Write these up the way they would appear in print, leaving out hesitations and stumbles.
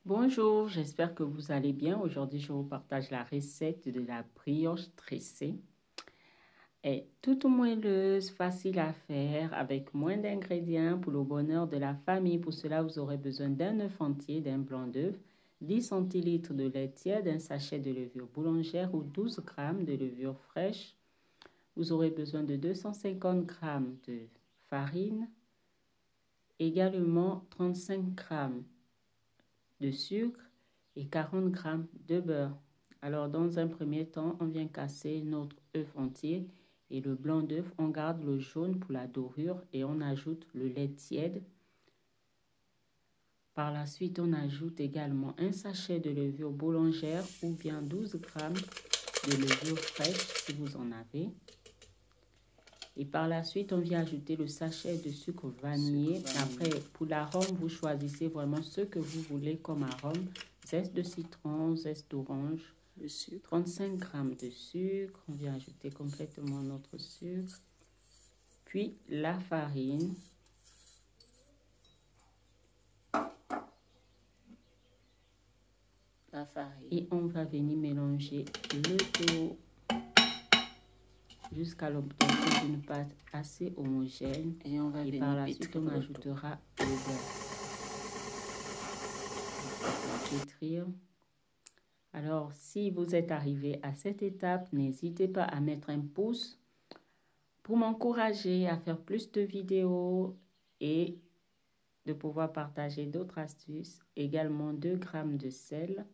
Bonjour, j'espère que vous allez bien. Aujourd'hui, je vous partage la recette de la brioche tressée. Elle est toute moelleuse, facile à faire, avec moins d'ingrédients pour le bonheur de la famille. Pour cela, vous aurez besoin d'un œuf entier, d'un blanc d'œuf, 10 centilitres de lait tiède, d'un sachet de levure boulangère ou 12 grammes de levure fraîche. Vous aurez besoin de 250 grammes de farine, également 35 grammes de sucre et 40 grammes de beurre. Alors, dans un premier temps, on vient casser notre œuf entier et le blanc d'œuf. On garde le jaune pour la dorure et on ajoute le lait tiède. Par la suite, on ajoute également un sachet de levure boulangère ou bien 12 grammes de levure fraîche si vous en avez. Et par la suite, on vient ajouter le sachet de sucre vanillé. Après, pour l'arôme, vous choisissez vraiment ce que vous voulez comme arôme. Zeste de citron, zeste d'orange, 35 grammes de sucre. On vient ajouter complètement notre sucre. Puis la farine. Et on va venir mélanger le tout jusqu'à l'obtention d'une pâte assez homogène. Et par la suite, on ajoutera le beurre. Pétrir. Alors, si vous êtes arrivé à cette étape, n'hésitez pas à mettre un pouce pour m'encourager à faire plus de vidéos et de pouvoir partager d'autres astuces. Également 2 grammes de sel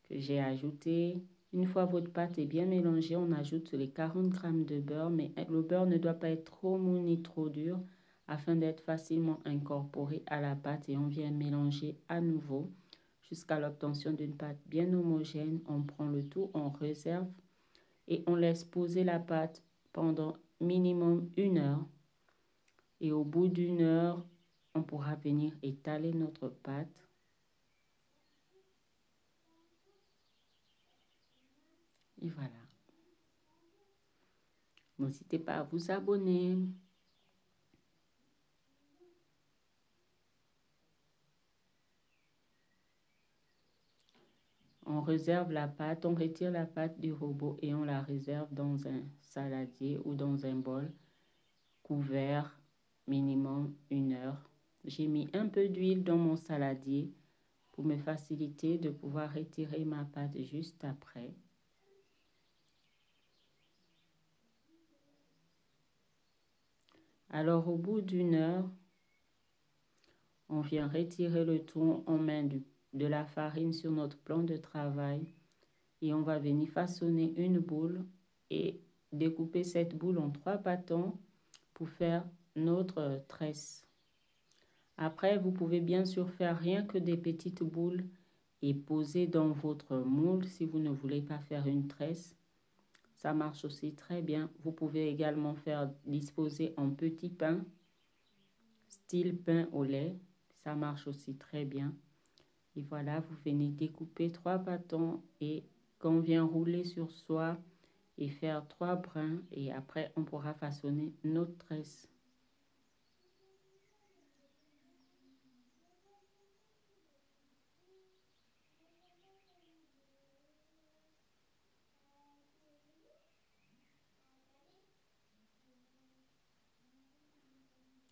que j'ai ajouté. Une fois votre pâte est bien mélangée, on ajoute les 40 grammes de beurre, mais le beurre ne doit pas être trop mou ni trop dur afin d'être facilement incorporé à la pâte, et on vient mélanger à nouveau jusqu'à l'obtention d'une pâte bien homogène. On prend le tout, on réserve et on laisse poser la pâte pendant minimum 1 heure. Et au bout d'1 heure, on pourra venir étaler notre pâte. Et voilà. N'hésitez pas à vous abonner. On réserve la pâte, on retire la pâte du robot et on la réserve dans un saladier ou dans un bol couvert minimum 1 heure. J'ai mis un peu d'huile dans mon saladier pour me faciliter de pouvoir retirer ma pâte juste après. Alors, au bout d'1 heure, on vient retirer le tout. On met de la farine sur notre plan de travail et on va venir façonner une boule et découper cette boule en 3 bâtons pour faire notre tresse. Après, vous pouvez bien sûr faire rien que des petites boules et poser dans votre moule si vous ne voulez pas faire une tresse. Ça marche aussi très bien. Vous pouvez également faire disposer en petits pains, style pain au lait. Ça marche aussi très bien. Et voilà, vous venez découper 3 bâtons et qu'on vient rouler sur soi et faire 3 brins. Et après, on pourra façonner notre tresse.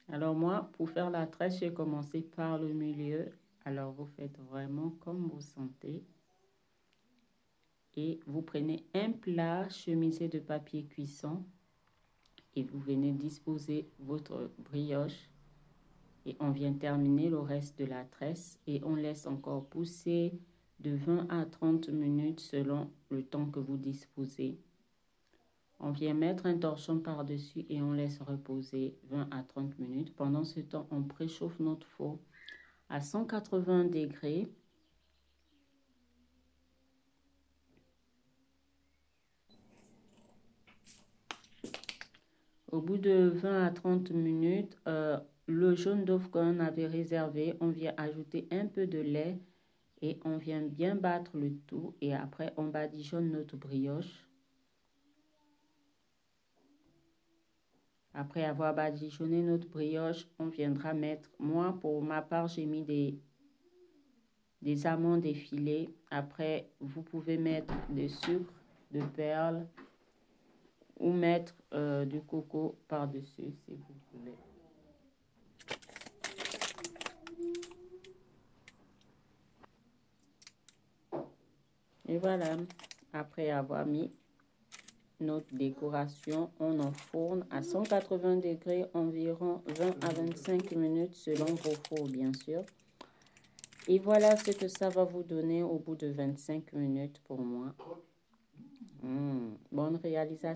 Alors moi, pour faire la tresse, j'ai commencé par le milieu. Alors vous faites vraiment comme vous sentez. Et vous prenez un plat chemisé de papier cuisson et vous venez disposer votre brioche. Et on vient terminer le reste de la tresse et on laisse encore pousser de 20 à 30 minutes selon le temps que vous disposez. On vient mettre un torchon par-dessus et on laisse reposer 20 à 30 minutes. Pendant ce temps, on préchauffe notre four à 180 degrés. Au bout de 20 à 30 minutes, le jaune d'œuf qu'on avait réservé, on vient ajouter un peu de lait et on vient bien battre le tout. Et après, on badigeonne notre brioche. Après avoir badigeonné notre brioche, on viendra mettre, moi pour ma part, j'ai mis des des amandes effilées. Après, vous pouvez mettre du sucre, de perles ou mettre du coco par-dessus si vous voulez. Et voilà, après avoir mis notre décoration, on enfourne à 180 degrés environ 20 à 25 minutes selon vos fours, bien sûr. Et voilà ce que ça va vous donner au bout de 25 minutes pour moi. Bonne réalisation.